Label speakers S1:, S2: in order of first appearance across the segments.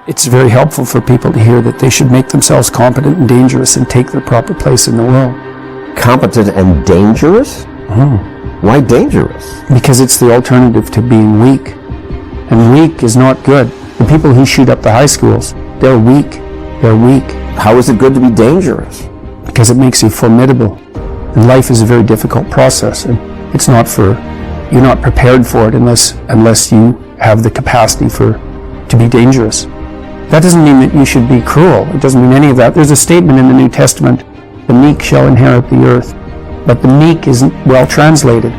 S1: It's very helpful for people to hear that they should make themselves competent and dangerous and take their proper place in the world.
S2: Competent and dangerous? Why dangerous?
S1: Because it's the alternative to being weak. And weak is not good. The people who shoot up the high schools, they're weak. They're weak.
S2: How is it good to be dangerous?
S1: Because it makes you formidable. And life is a very difficult process. And it's not you're not prepared for it unless you have the capacity to be dangerous. That doesn't mean that you should be cruel. It doesn't mean any of that. There's a statement in the New Testament, the meek shall inherit the earth. But the meek isn't well translated.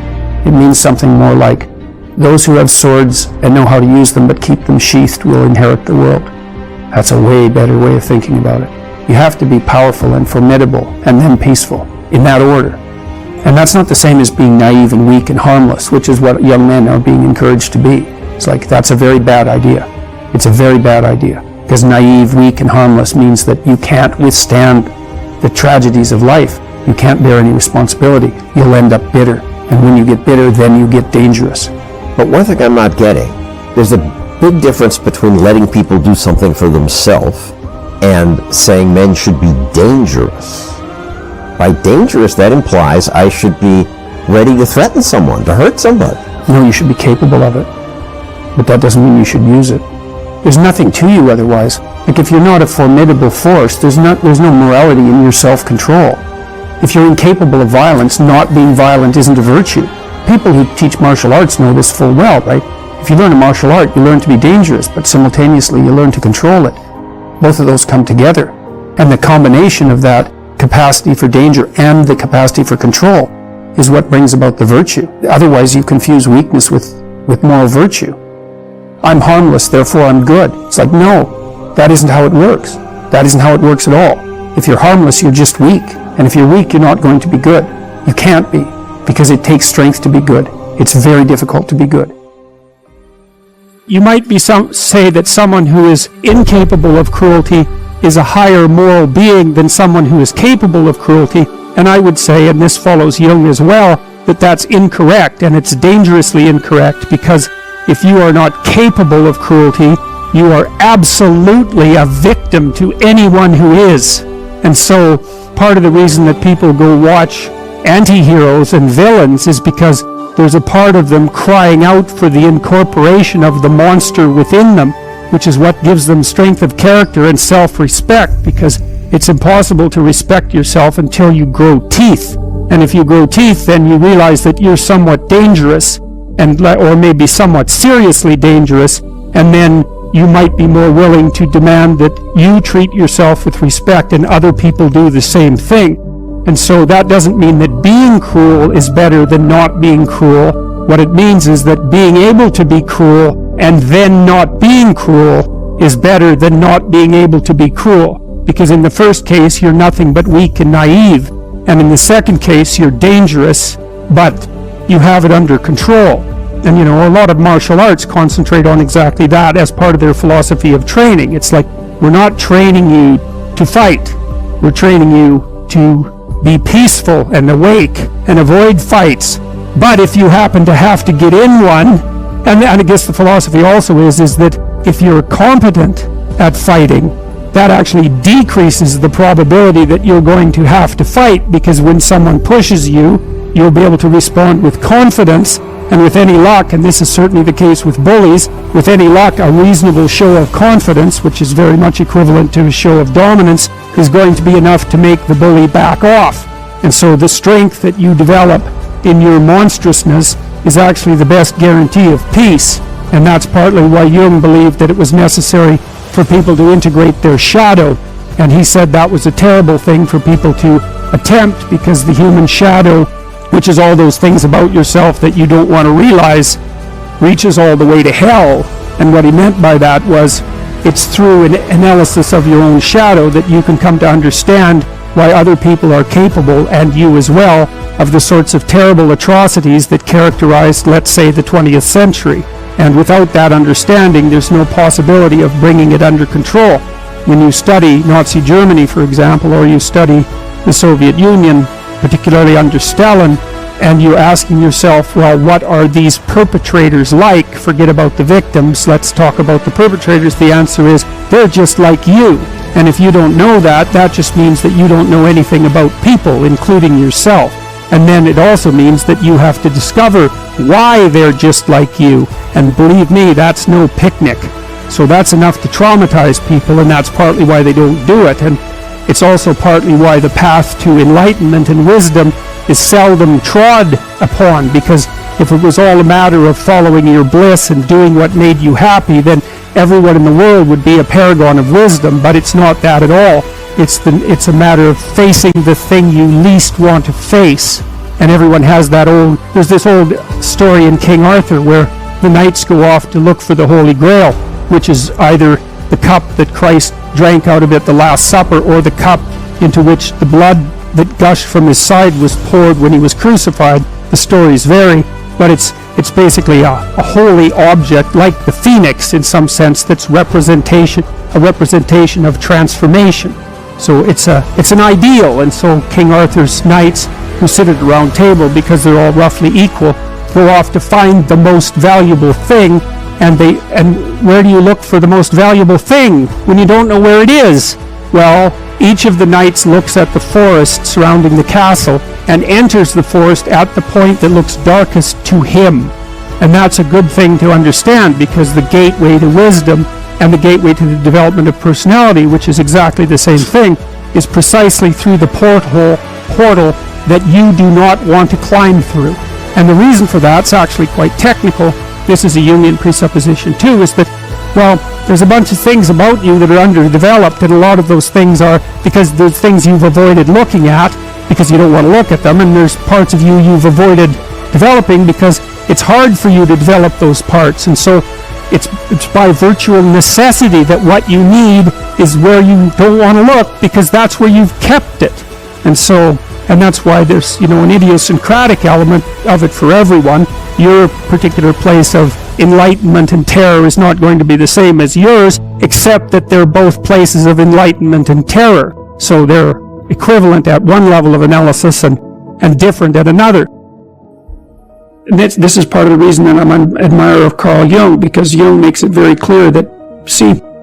S1: It means something more like, those who have swords and know how to use them but keep them sheathed will inherit the world. That's a way better way of thinking about it. You have to be powerful and formidable and then peaceful, in that order. And that's not the same as being naive and weak and harmless, which is what young men are being encouraged to be. It's like, that's a very bad idea. It's a very bad idea. Because naive, weak, and harmless means that you can't withstand the tragedies of life. You can't bear any responsibility. You'll end up bitter. And when you get bitter, then you get dangerous.
S2: But one thing I'm not getting, there's a big difference between letting people do something for themselves and saying men should be dangerous. By dangerous, that implies I should be ready to threaten someone, to hurt somebody.
S1: No, you should be capable of it. But that doesn't mean you should use it. There's nothing to you otherwise. Like if you're not a formidable force, there's no morality in your self-control. If you're incapable of violence, not being violent isn't a virtue. People who teach martial arts know this full well, right? If you learn a martial art, you learn to be dangerous, but simultaneously you learn to control it. Both of those come together. And the combination of that capacity for danger and the capacity for control is what brings about the virtue. Otherwise you confuse weakness with moral virtue. I'm harmless, therefore I'm good. It's like, no, that isn't how it works. That isn't how it works at all. If you're harmless, you're just weak. And if you're weak, you're not going to be good. You can't be, because it takes strength to be good. It's very difficult to be good. You might say that someone who is incapable of cruelty is a higher moral being than someone who is capable of cruelty. And I would say, and this follows Jung as well, that that's incorrect, and it's dangerously incorrect, because if you are not capable of cruelty, you are absolutely a victim to anyone who is. And so, part of the reason that people go watch anti-heroes and villains is because there's a part of them crying out for the incorporation of the monster within them, which is what gives them strength of character and self-respect, because it's impossible to respect yourself until you grow teeth. And if you grow teeth, then you realize that you're somewhat dangerous, or maybe somewhat seriously dangerous, and then you might be more willing to demand that you treat yourself with respect and other people do the same thing. And so that doesn't mean that being cruel is better than not being cruel. What it means is that being able to be cruel and then not being cruel is better than not being able to be cruel. Because in the first case, you're nothing but weak and naive. And in the second case, you're dangerous, but you have it under control. And a lot of martial arts concentrate on exactly that as part of their philosophy of training. It's like, we're not training you to fight. We're training you to be peaceful and awake and avoid fights. But if you happen to have to get in one, and I guess the philosophy also is that if you're competent at fighting, that actually decreases the probability that you're going to have to fight, because when someone pushes you, you'll be able to respond with confidence, and with any luck, and this is certainly the case with bullies, with any luck, a reasonable show of confidence, which is very much equivalent to a show of dominance, is going to be enough to make the bully back off. And so the strength that you develop in your monstrousness is actually the best guarantee of peace. And that's partly why Jung believed that it was necessary for people to integrate their shadow. And he said that was a terrible thing for people to attempt, because the human shadow, which is all those things about yourself that you don't want to realize, reaches all the way to hell. And what he meant by that was, it's through an analysis of your own shadow that you can come to understand why other people are capable, and you as well, of the sorts of terrible atrocities that characterized, let's say, the 20th century. And without that understanding, there's no possibility of bringing it under control. When you study Nazi Germany, for example, or you study the Soviet Union, particularly under Stalin, and you're asking yourself, well, what are these perpetrators like? Forget about the victims, let's talk about the perpetrators. The answer is, they're just like you. And if you don't know that, that just means that you don't know anything about people, including yourself. And then it also means that you have to discover why they're just like you. And believe me, that's no picnic. So that's enough to traumatize people, and that's partly why they don't do it. And it's also partly why the path to enlightenment and wisdom is seldom trod upon, because if it was all a matter of following your bliss and doing what made you happy, then everyone in the world would be a paragon of wisdom. But it's not that at all. It's a matter of facing the thing you least want to face. And everyone has there's this old story in King Arthur where the knights go off to look for the Holy Grail, which is either the cup that Christ drank out of at the Last Supper, or the cup into which the blood that gushed from his side was poured when he was crucified. The stories vary, but it's basically a holy object, like the phoenix in some sense, that's a representation of transformation. So it's an ideal, and so King Arthur's knights, who sit at a round table because they're all roughly equal, go off to find the most valuable thing. And where do you look for the most valuable thing when you don't know where it is? Well, each of the knights looks at the forest surrounding the castle and enters the forest at the point that looks darkest to him. And that's a good thing to understand, because the gateway to wisdom and the gateway to the development of personality, which is exactly the same thing, is precisely through the portal that you do not want to climb through. And the reason for that's actually quite technical. This is a Jungian presupposition too, is that, well, there's a bunch of things about you that are underdeveloped, and a lot of those things are because there's things you've avoided looking at because you don't want to look at them, and there's parts of you you've avoided developing because it's hard for you to develop those parts. And so it's by virtual necessity that what you need is where you don't want to look, because that's where you've kept it. And that's why there's, an idiosyncratic element of it for everyone. Your particular place of enlightenment and terror is not going to be the same as yours, except that they're both places of enlightenment and terror. So they're equivalent at one level of analysis and different at another. And this is part of the reason that I'm an admirer of Carl Jung, because Jung makes it very clear that,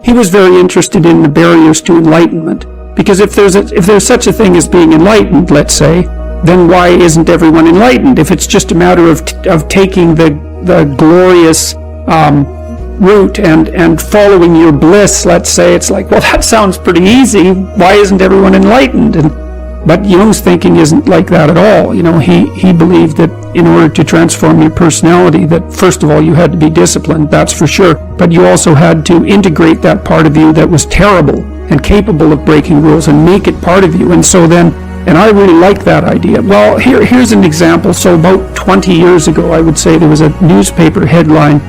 S1: he was very interested in the barriers to enlightenment. Because if there's such a thing as being enlightened, let's say, then why isn't everyone enlightened? If it's just a matter of taking the glorious route and following your bliss, let's say, it's like, well, that sounds pretty easy. Why isn't everyone enlightened? But Jung's thinking isn't like that at all. He believed that in order to transform your personality, that first of all you had to be disciplined, that's for sure, but you also had to integrate that part of you that was terrible and capable of breaking rules and make it part of you. And I really like that idea. Well, here's an example. So about 20 years ago, I would say, there was a newspaper headline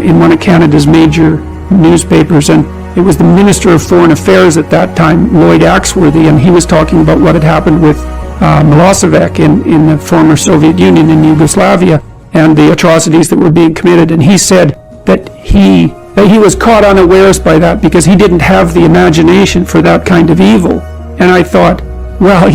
S1: in one of Canada's major newspapers, and it was the Minister of Foreign Affairs at that time, Lloyd Axworthy, and he was talking about what had happened with Milosevic in the former Soviet Union in Yugoslavia, and the atrocities that were being committed. And he said that he was caught unawares by that because he didn't have the imagination for that kind of evil. And I thought, well,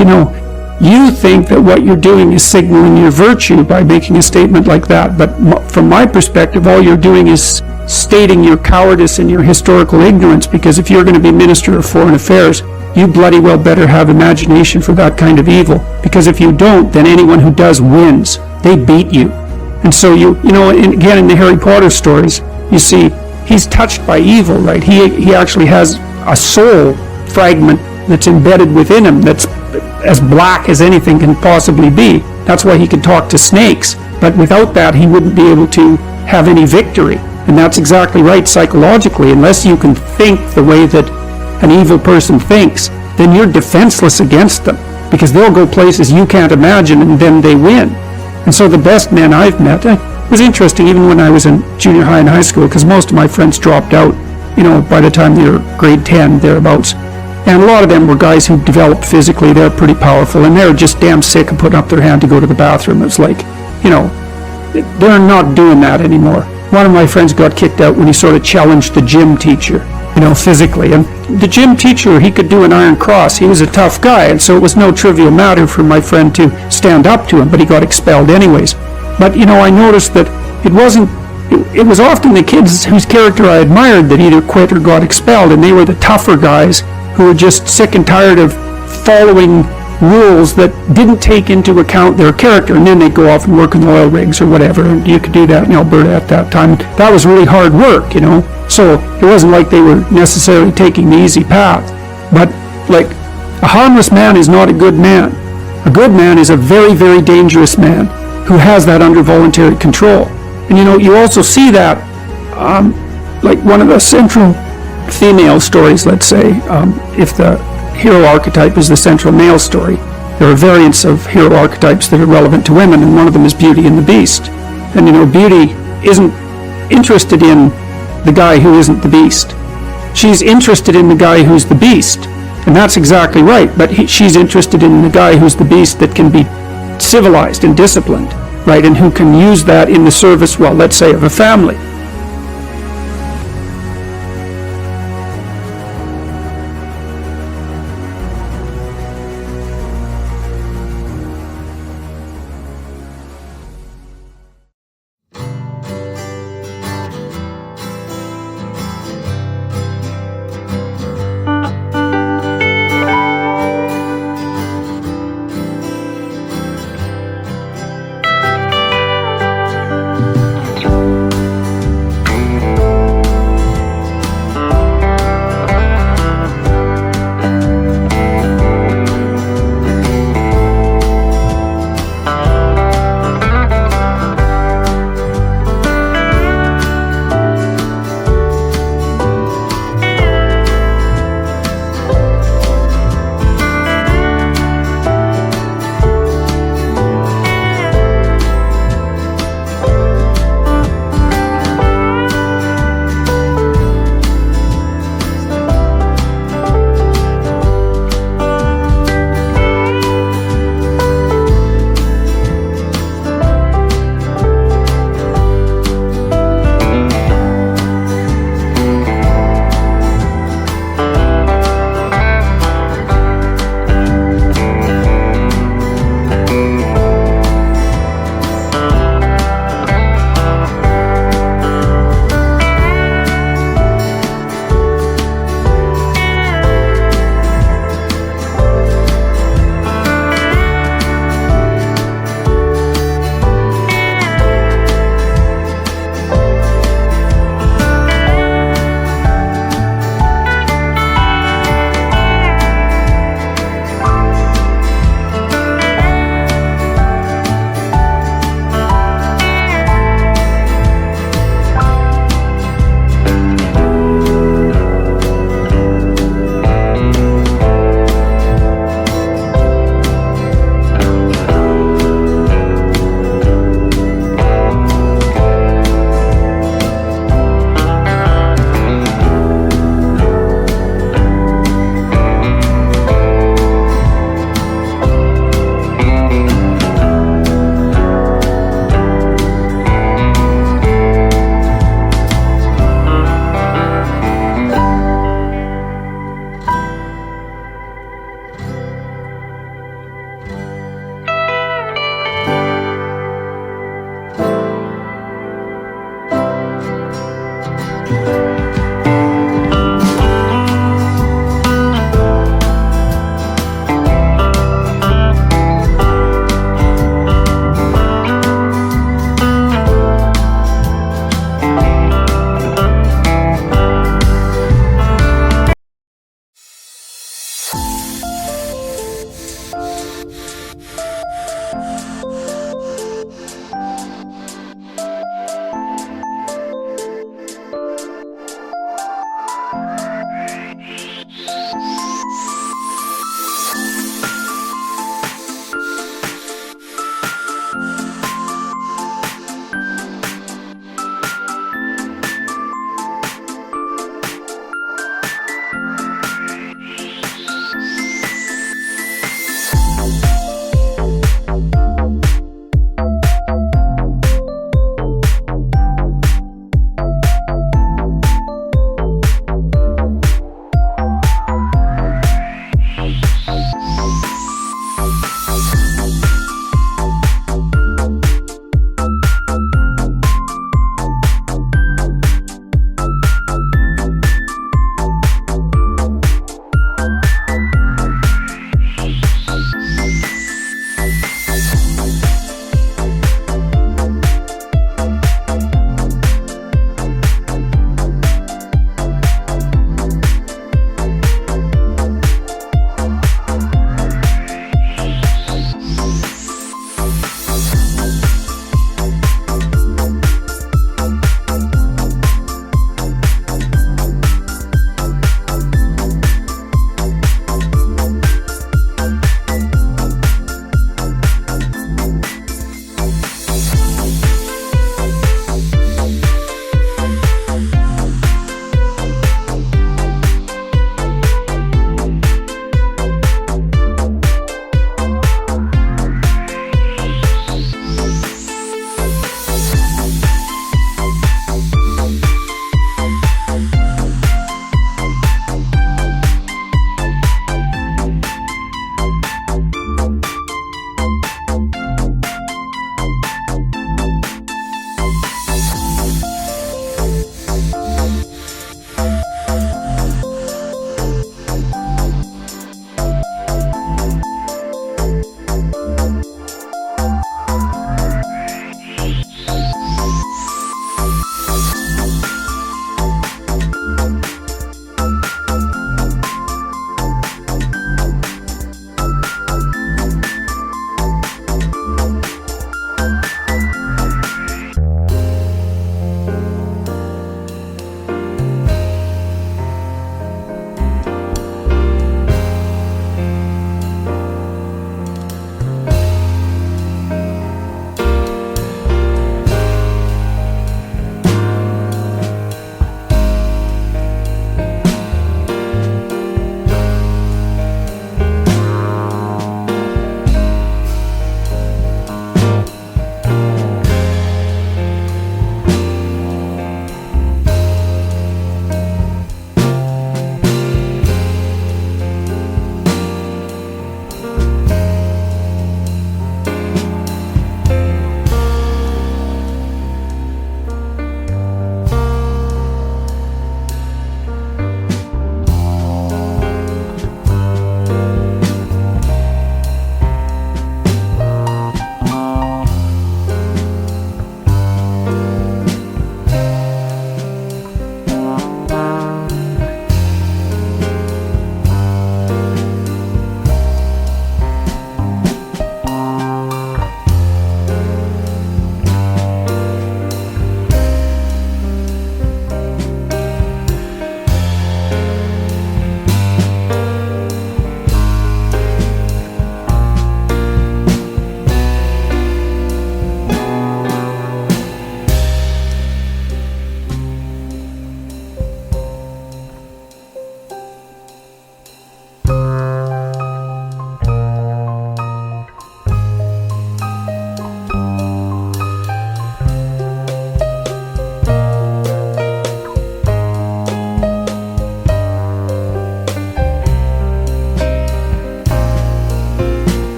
S1: you think that what you're doing is signaling your virtue by making a statement like that, but from my perspective, all you're doing is stating your cowardice and your historical ignorance, because if you're going to be Minister of Foreign Affairs, you bloody well better have imagination for that kind of evil, because if you don't, then anyone who does wins. They beat you. And so again, in the Harry Potter stories, you see, he's touched by evil, right? He actually has a soul fragment that's embedded within him that's as black as anything can possibly be. That's why he could talk to snakes. But without that, he wouldn't be able to have any victory. And that's exactly right psychologically. Unless you can think the way that an evil person thinks, then you're defenseless against them, because they'll go places you can't imagine, and then they win. And so the best men I've met, it was interesting even when I was in junior high and high school, because most of my friends dropped out, by the time they were grade 10, thereabouts. And a lot of them were guys who developed physically. They're pretty powerful, and they're just damn sick of putting up their hand to go to the bathroom. It's like, they're not doing that anymore. One of my friends got kicked out when he sort of challenged the gym teacher. physically. And the gym teacher, he could do an iron cross. He was a tough guy, and so it was no trivial matter for my friend to stand up to him, but he got expelled anyways. But, I noticed that it was often the kids whose character I admired that either quit or got expelled, and they were the tougher guys who were just sick and tired of following rules that didn't take into account their character, and then they'd go off and work in oil rigs or whatever, and you could do that in Alberta at that time. That was really hard work, so it wasn't like they were necessarily taking the easy path. But, a harmless man is not a good man. A good man is a very, very dangerous man who has that under voluntary control. And, you also see that, one of the central female stories, let's say, if the hero archetype is the central male story, there are variants of hero archetypes that are relevant to women, and one of them is Beauty and the Beast. And, Beauty isn't interested in the guy who isn't the Beast. She's interested in the guy who's the Beast, and that's exactly right, but she's interested in the guy who's the Beast that can be civilized and disciplined, right, and who can use that in the service, let's say, of a family.